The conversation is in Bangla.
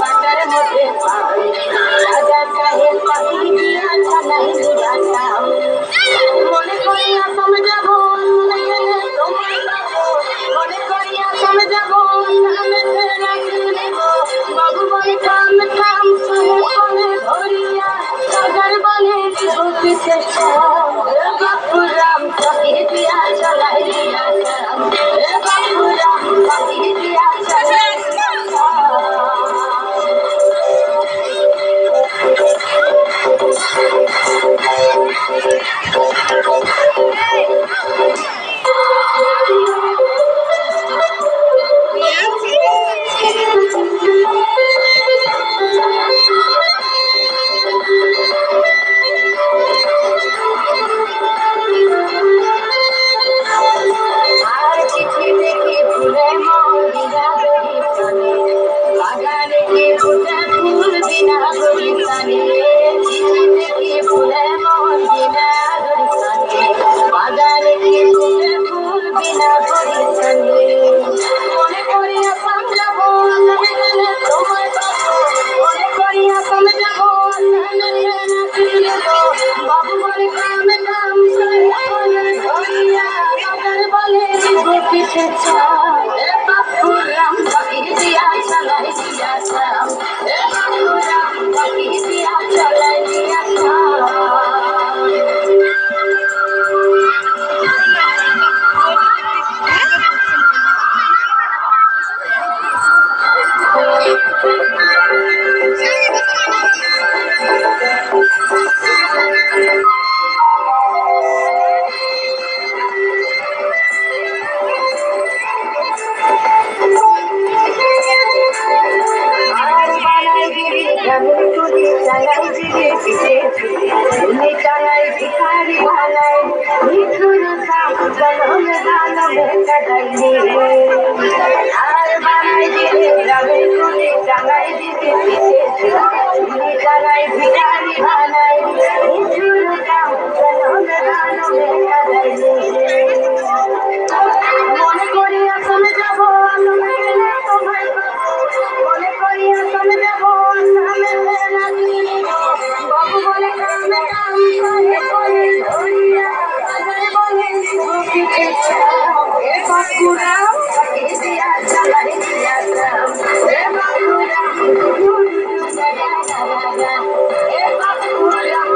বাটার মধ্যে পাই রাজা সাহেব পাখি দিয়া ছালাই দিয়াতাম মনে করিয়া তুমি যাব মনে গেলে তোমায় পাবো মনে করিয়া তুমি যাব সামনে রাখি নেব বাবু বলে কাম কাম শুনে মনে ধরিয়া সাগর বলে জীবকে চেষ্টা বাপুরাম পাখি দিয়া ছালাই দিয়াতাম বাপুরাম পাখি দিয়া ছালাই আর চিঠি দেখি ফুলে মরিয়া গরি প্রাণে বাগানে কি ফুটে ফুল বিনা গরি প্রাণে চিঠি দেখি ফুলে মরিয়া গরি প্রাণে বাগানে কি ফুটে ফুল বিনা গরি প্রাণে মনে করিয়া পাঞ্জাব তুমি গেলে তোমায় পাবো মনে করিয়া তুমি যাব বাবু বলে কাম কাম ধরিয়া বলে পিছে বাপুরাম পাখি দিয়া চালাই দিয়াছাম বাপুরাম পাখি দিয়া চালাই দিয়াছাম চালাই ভিখারি ভালাই ভিখুর জনম দানবে কাটাইনি আর বানাই দিলে গ্রামের কুলি চালাই দিতে চালাই ভিখারি ভালাই ভিখুর জনম দানবে কাটাইনি মনে করিয়া তুমি যাব তুমি গেলে তোমায় পাবো মনে করিয়া তুমি যাব সামনে রাখি নেব বাবু বলে কাম কাম করে বলে ধরিয়া বাজারে বলে পিছে বাপুরাম পাখি দিয়া চালাই দিয়াতাম বাপুরাম বাপুরাম